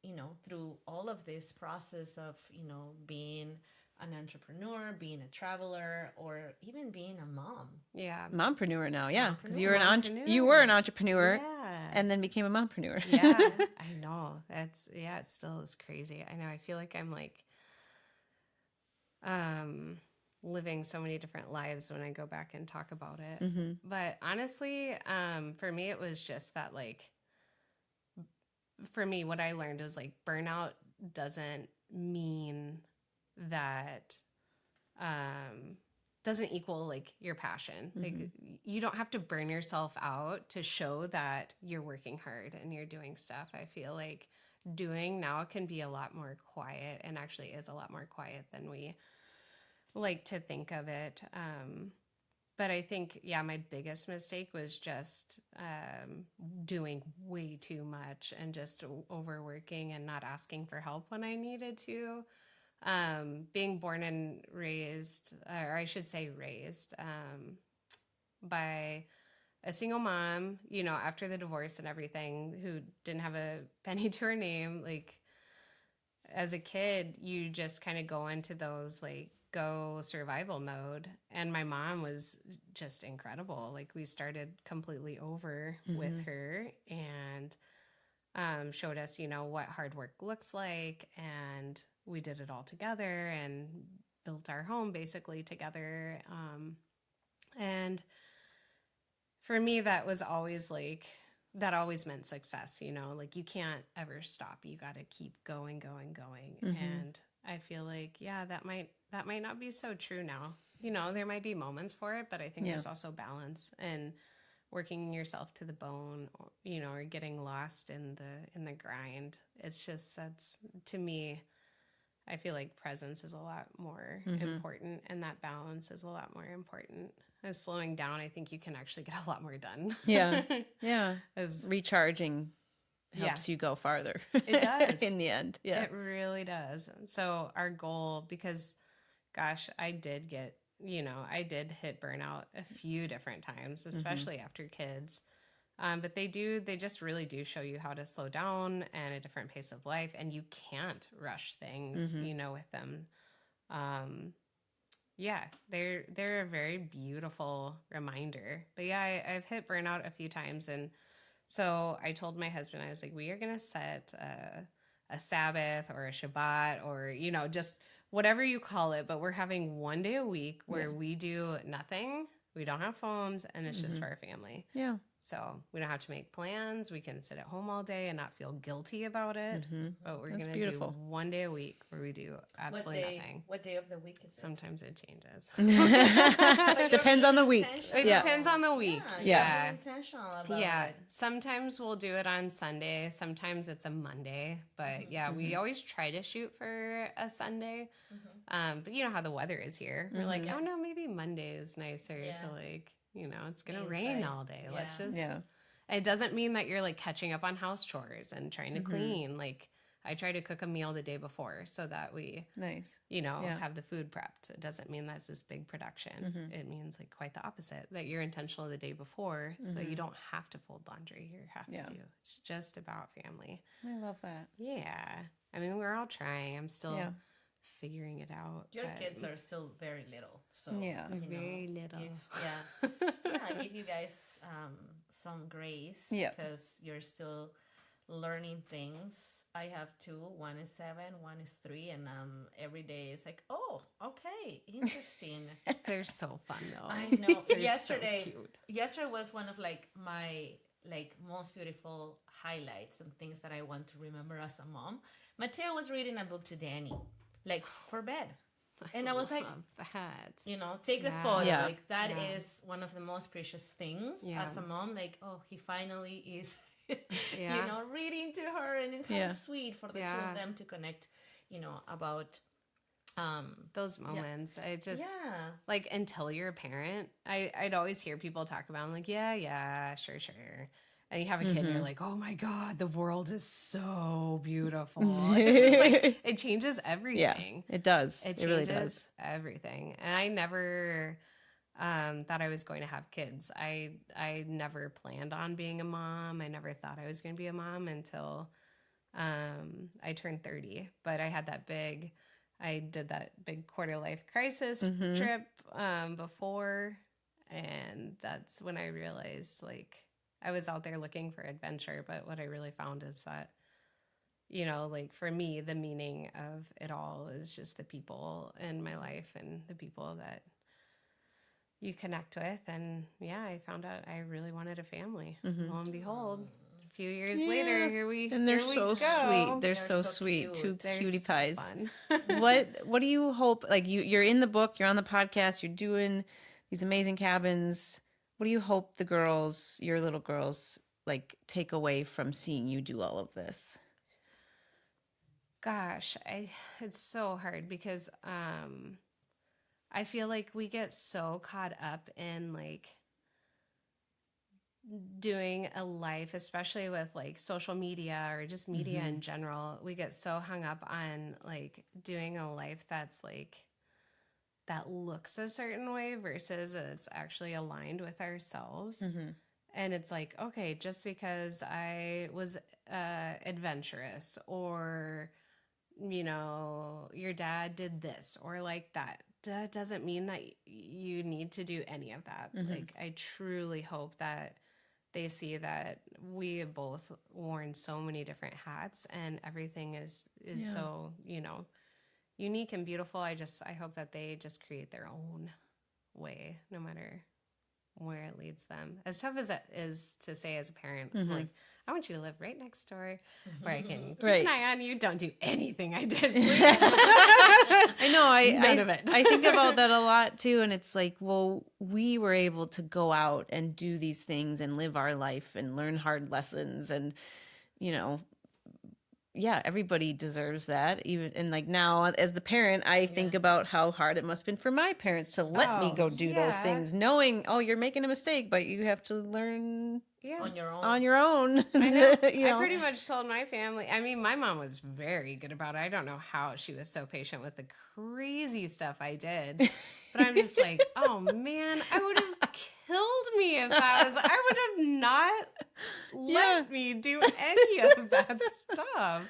you know, through all of this process of, you know, being an entrepreneur, being a traveler, or even being a mom? Yeah. Mompreneur now, yeah, because you Mompreneur. you were an entrepreneur, Yeah. and then became a mompreneur. Yeah, I know. That's it still is crazy. I know. I feel like I'm like living so many different lives when I go back and talk about it. Mm-hmm. But honestly, for me it was just that, like, for me what I learned is like burnout doesn't mean that doesn't equal like your passion. Like you don't have to burn yourself out to show that you're working hard and you're doing stuff. I feel like doing now can be a lot more quiet, and actually is a lot more quiet than we like to think of it. But I think, yeah, my biggest mistake was just doing way too much and just overworking and not asking for help when I needed to. Being born and raised, or I should say raised, by a single mom, you know, after the divorce and everything, who didn't have a penny to her name. Like, as a kid, you just kind of go into those, like, go survival mode. And my mom was just incredible. Like, we started completely over with her, and showed us, you know, what hard work looks like. And we did it all together and built our home basically together. And for me, that was always like, that always meant success, you know, like you can't ever stop. You got to keep going. And I feel like, yeah, that might not be so true now. You know, there might be moments for it, but I think there's also balance and working yourself to the bone, or, you know, or getting lost in the grind. It's just, that's, to me, I feel like presence is a lot more important, and that balance is a lot more important. As slowing down, I think you can actually get a lot more done. Yeah. As Recharging helps you go farther. It does. In the end. Yeah. It really does. So our goal, because gosh, I did get, you know, I did hit burnout a few different times, especially after kids. But they just really do show you how to slow down and a different pace of life. And you can't rush things, you know, with them. Yeah, they're a very beautiful reminder. But yeah, I've hit burnout a few times. And so I told my husband, I was like, we are going to set a Sabbath or a Shabbat, or, you know, just whatever you call it. But we're having one day a week where we do nothing. We don't have phones, and it's just for our family. Yeah. So we don't have to make plans. We can sit at home all day and not feel guilty about it. But we're going to do one day a week where we do absolutely nothing. What day of the week is it? Sometimes it changes. Depends on the week. It depends on the week. Yeah. You're intentional about it. Sometimes we'll do it on Sunday. Sometimes it's a Monday. But we always try to shoot for a Sunday. But you know how the weather is here. We're like, oh no, maybe Monday is nicer to, like, you know, it's going to rain all day. Let's just, it doesn't mean that you're like catching up on house chores and trying to clean. Like, I try to cook a meal the day before so that we, you know, have the food prepped. It doesn't mean that's this big production. It means like quite the opposite, that you're intentional the day before so you don't have to fold laundry. You have to do. It's just about family. I love that. Yeah. I mean, we're all trying. I'm still figuring it out. Your kids are still very little, so very little. Give you guys some grace because you're still learning things. I have two. One is 7, one is 3, and every day it's like, oh, okay, interesting. They're so fun though. I know. yesterday was one of like my most beautiful highlights and things that I want to remember as a mom. Mateo was reading a book to Danny, like for bed. And I was like, love that. you know, take the Yeah. photo. Yeah. Like that Yeah. is one of the most precious things Yeah. as a mom. Like, oh, he finally is, you Yeah. know, reading to her, and it's Yeah. sweet for the two Yeah. of them to connect, you know, about Those moments. I just yeah. like, until you're a parent, I'd always hear people talk about, I'm like, yeah, sure. And you have a kid and you're like, oh my God, the world is so beautiful. It's just like, it changes Yeah, everything. it does. It It really changes does. everything. And I never thought I was going to have kids. I never planned on being a mom. I never thought I was going to be a mom until I turned 30. But I did that big quarter life crisis Mhm. trip before. And that's when I realized, like, I was out there looking for adventure. But what I really found is that, you know, like, for me, the meaning of it all is just the people in my life and the people that you connect with. And yeah, I found out I really wanted a family. Lo and behold, a few years later, here we And they're here we so go. sweet. They're They're so so sweet. cute. Two They're cutie so pies. fun. What do you hope, like you're in the book, you're on the podcast, you're doing these amazing cabins. What do you hope the girls, your little girls, like take away from seeing you do all of this? Gosh, it's so hard because I feel like we get so caught up in, like, doing a life, especially with like social media or just media in general. We get so hung up on like doing a life that's like that looks a certain way versus it's actually aligned with ourselves. And it's like, okay, just because I was adventurous, or, you know, your dad did this or like that doesn't mean that you need to do any of that. Like, I truly hope that they see that we have both worn so many different hats and everything is so, you know, unique and beautiful. I hope that they just create their own way, no matter where it leads them. As tough as it is to say as a parent, I'm like, I want you to live right next door where I can keep an eye on you. Don't do anything I did. I know. None of it. I think about that a lot too. And it's like, well, we were able to go out and do these things and live our life and learn hard lessons. And, you know, yeah, everybody deserves that. Even, and like now as the parent, I think about how hard it must have been for my parents to let me go do those things, knowing, oh, you're making a mistake, but you have to learn On your own. on your own. I know. You know? I pretty much told my family. I mean, my mom was very good about it. I don't know how she was so patient with the crazy stuff I did. But I'm just like, oh man, I would have killed me if that was. I would have not let me do any of that stuff.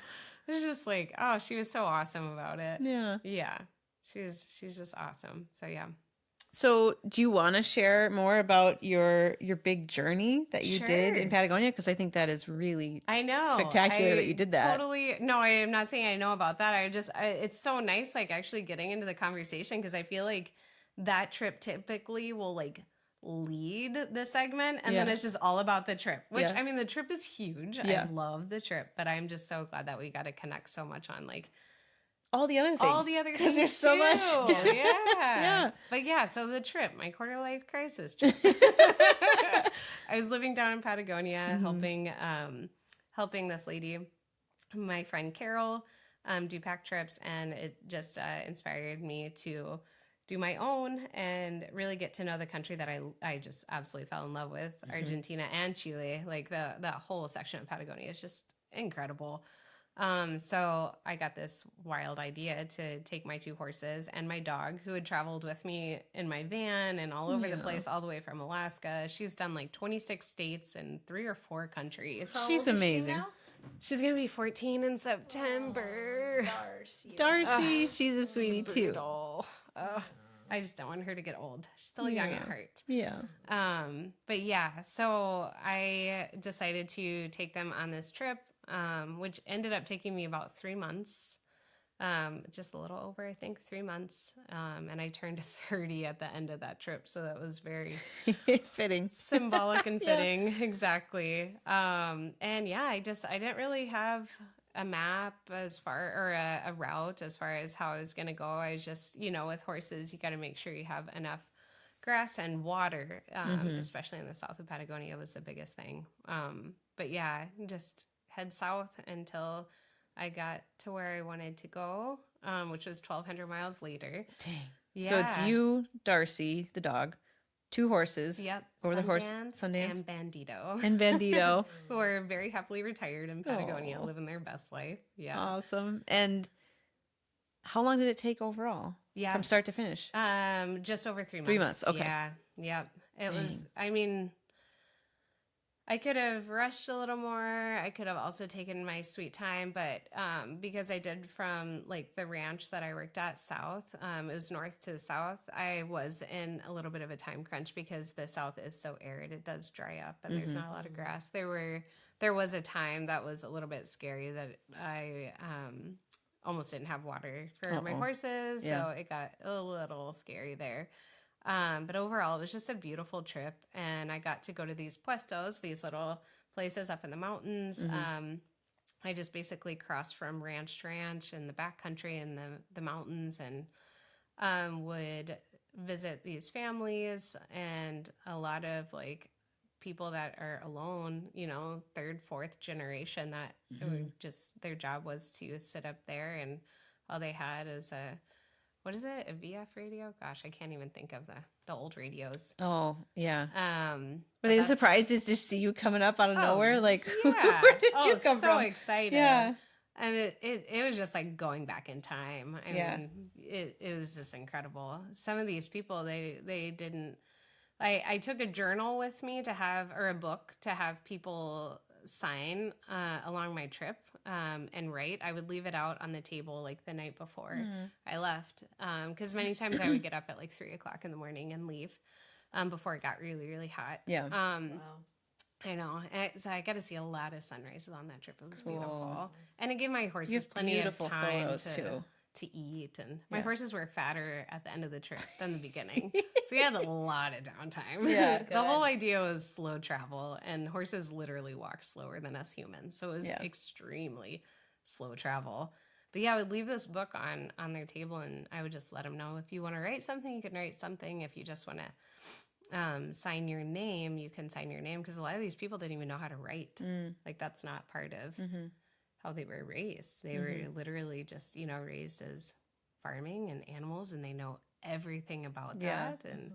It was just like, oh, she was so awesome about it. Yeah. She's just awesome. So yeah. So, do you want to share more about your big journey that you did in Patagonia? Because I think that is really spectacular that you did that. Totally. No, I am not saying I know about that. It's so nice, like, actually getting into the conversation, because I feel like that trip typically will like lead the segment, and then it's just all about the trip. Which I mean, the trip is huge. I love the trip, but I'm just so glad that we got to connect so much on like all the other things. Because there's so much. Yeah. But yeah, so the trip, my quarter life crisis trip. I was living down in Patagonia, helping this lady, my friend Carol, do pack trips, and it just inspired me to do my own and really get to know the country that I just absolutely fell in love with, Argentina and Chile. Like that whole section of Patagonia is just incredible. So I got this wild idea to take my two horses and my dog, who had traveled with me in my van and all over the place, all the way from Alaska. She's done like 26 states and 3 or 4 countries. She's amazing. She's going to be 14 in September. Darcie. She's a sweetie too. I just don't want her to get old. She's still young at heart. Yeah. But yeah, so I decided to take them on this trip, which ended up taking me about 3 months, just a little over, I think, 3 months. And I turned 30 at the end of that trip. So that was very fitting, symbolic and fitting. Exactly. And yeah, I didn't really have a map as far, or a route as far as how I was going to go. I was just, with horses, you got to make sure you have enough grass and water, especially in the south of Patagonia was the biggest thing. But yeah, just head south until I got to where I wanted to go, which was 1,200 miles later. Dang. Yeah. So it's you, Darcie, the dog, 2 horses. Yep. Over the horse. Sundance and Bandido. And Bandido. Who are very happily retired in Patagonia, living their best life. Yeah. Awesome. And how long did it take overall? Yeah. From start to finish? Just over 3 months. 3 months. Okay. Yeah. Yep. It was, I could have rushed a little more. I could have also taken my sweet time, but because I did from like the ranch that I worked at south, it was north to the south, I was in a little bit of a time crunch because the south is so arid. It does dry up and there's not a lot of grass. There was a time that was a little bit scary that I almost didn't have water for my horses, so it got a little scary there. But overall, it was just a beautiful trip, and I got to go to these puestos, these little places up in the mountains. I just basically crossed from ranch to ranch in the backcountry and the mountains, and would visit these families and a lot of like people that are alone, 3rd, 4th generation that would just, their job was to sit up there, and all they had is what is it? A VF radio? Gosh, I can't even think of the old radios. Oh, yeah. Were But they surprised to just see you coming up out of nowhere? Like, yeah. where did you come so from? Excited. Yeah. And it was just like going back in time. I mean, it was just incredible. Some of these people, they didn't, I took a journal with me to have, or a book to have people sign along my trip and write. I would leave it out on the table like the night before I left, because many times I would get up at like 3 o'clock in the morning and leave before it got really, really hot. Yeah. Wow. I know. So I got to see a lot of sunrises on that trip. It was beautiful. And it gave my horses plenty of time to eat. And my horses were fatter at the end of the trip than the beginning. So we had a lot of downtime. Yeah. The whole idea was slow travel, and horses literally walk slower than us humans. So it was extremely slow travel. But yeah, I would leave this book on their table, and I would just let them know, if you want to write something, you can write something. If you just want to sign your name, you can sign your name, because a lot of these people didn't even know how to write. Like, that's not part of how they were raised. They were literally just, raised as farming and animals, and they know everything about that. And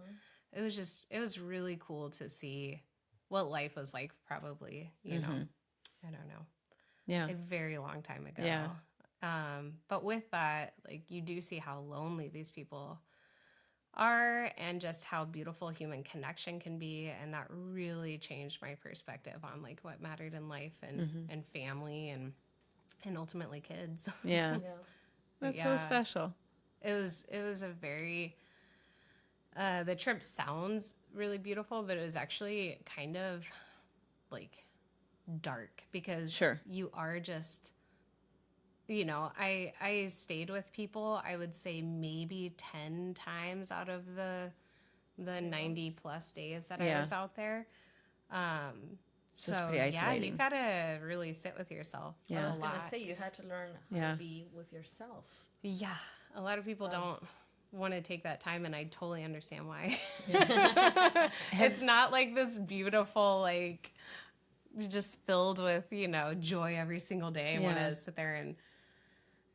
it was really cool to see what life was like, probably, I don't know. Yeah. A very long time ago. Yeah. But with that, like, you do see how lonely these people are, and just how beautiful human connection can be. And that really changed my perspective on like what mattered in life, and family, and ultimately kids. Yeah. That's so special. It was a very, the trip sounds really beautiful, but it was actually kind of like dark, because you are just, I stayed with people, I would say maybe 10 times out of the 90 plus days that I was out there. So pretty isolating. you gotta really sit with yourself. I was gonna say, you had to learn how to be with yourself. Yeah, a lot of people don't want to take that time, and I totally understand why. It's not like this beautiful, like, just filled with joy every single day. I want to sit there and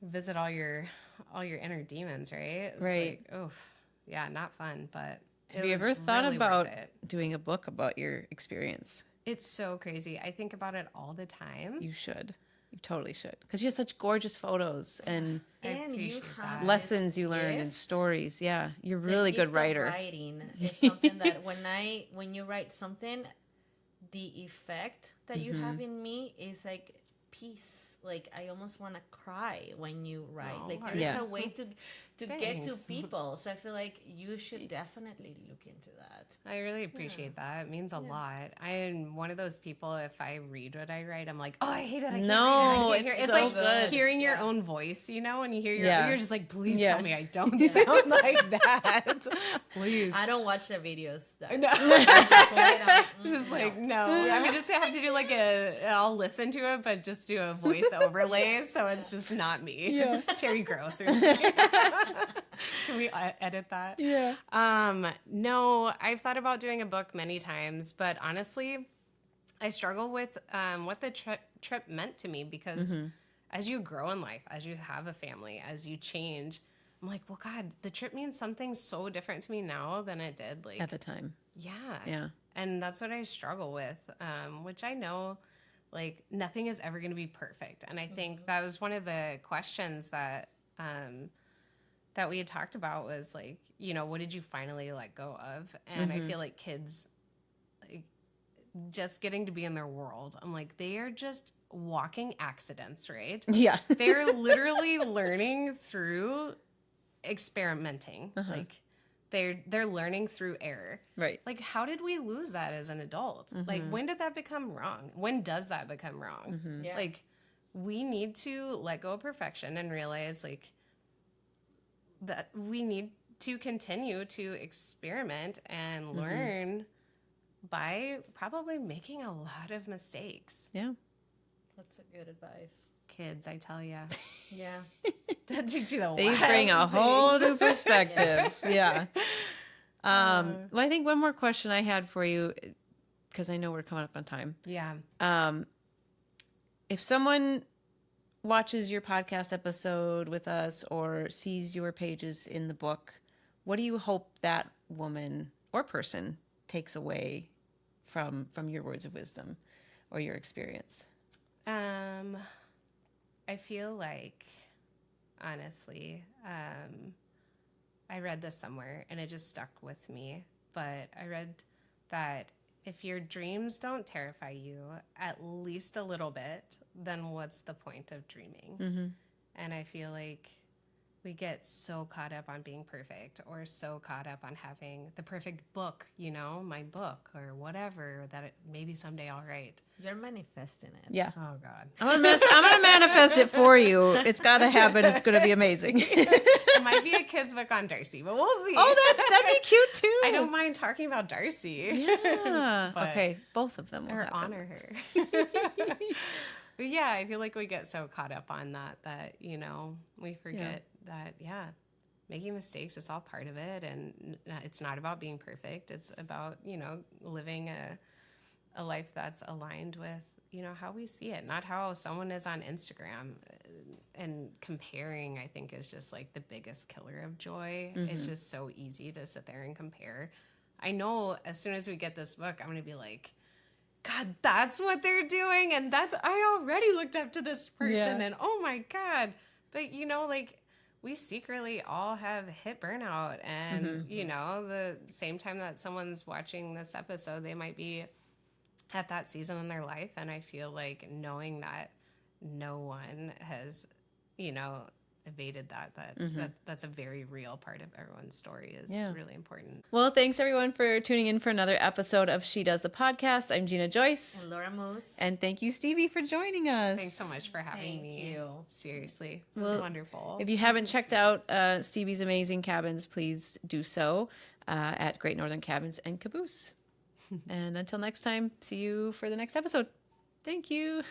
visit all your inner demons, right? It's like, oof, yeah, not fun. But have you ever thought about doing a book about your experience? It's so crazy. I think about it all the time. You should. You totally should. Because you have such gorgeous photos and you have lessons you learned and stories. Yeah. You're a really good writer. Writing is something that when you write something, the effect that you have in me is like peace. Like, I almost want to cry when you write. Like, there's a way to get to people. So I feel like you should definitely look into that. I really appreciate that. It means a lot. I am one of those people, if I read what I write, I'm like, oh, I hate it. I can't read it. It's so like good. Hearing your own voice, when you hear you're just like, please tell me I don't sound like that. Please. I don't watch the videos. No. Just like, no. I mean, just have to do like I'll listen to it, but just do a voice overlay, so it's just not me. Yeah. Terry Gross or something. Can we edit that? Yeah. No, I've thought about doing a book many times, but honestly, I struggle with what the trip meant to me because as you grow in life, as you have a family, as you change, I'm like, well, God, the trip means something so different to me now than it did like At the time. Yeah. And that's what I struggle with, which I know like nothing is ever going to be perfect. And I think that was one of the questions that that we had talked about was like, you know, what did you finally let go of? And I feel like kids like, just getting to be in their world, I'm like, they are just walking accidents, right? Yeah. They're literally learning through experimenting. Like they're learning through error. Right. Like, how did we lose that as an adult? Like, when did that become wrong? When does that become wrong? Yeah. Like, we need to let go of perfection and realize like that we need to continue to experiment and learn by probably making a lot of mistakes. Yeah. That's a good advice. Kids, I tell ya. Yeah. That teach you the They wild bring a whole things. new perspective. Yeah. Well, I think one more question I had for you, because I know we're coming up on time. Yeah. If someone watches your podcast episode with us or sees your pages in the book, what do you hope that woman or person takes away from your words of wisdom or your experience? I feel like, honestly, I read this somewhere and it just stuck with me. But I read that if your dreams don't terrify you at least a little bit, then what's the point of dreaming? And I feel like we get so caught up on being perfect or so caught up on having the perfect book, you know, my book or whatever that maybe someday I'll write. You're manifesting it. Yeah. Oh, God. I'm gonna manifest it for you. It's got to happen. It's going to be amazing. It might be a kid's book on Darcie, but we'll see. Oh, that'd be cute too. I don't mind talking about Darcie. Yeah. But- Okay, both of them will Or happen. honor her. But yeah, I feel like we get so caught up on that, you know, we forget that, making mistakes, it's all part of it. And it's not about being perfect. It's about, you know, living a life that's aligned with, you know, how we see it, not how someone is on Instagram. And comparing, I think, is just like the biggest killer of joy. It's just so easy to sit there and compare. I know as soon as we get this book, I'm going to be like, God, that's what they're doing. And I already looked up to this person and oh my God. But you know, like we secretly all have hit burnout and you know, the same time that someone's watching this episode, they might be at that season in their life. And I feel like knowing that no one has, you know, evaded that's a very real part of everyone's story is really important. Well, thanks everyone for tuning in for another episode of She Does the Podcast. I'm Gina Joyce. And Laura Moose. And thank you, Stevie, for joining us. Thanks so much for having me. Thank you. Seriously, this is wonderful. If you haven't checked out Stevie's amazing cabins, please do so at Great Northern Cabins and Caboose. And until next time, see you for the next episode. Thank you.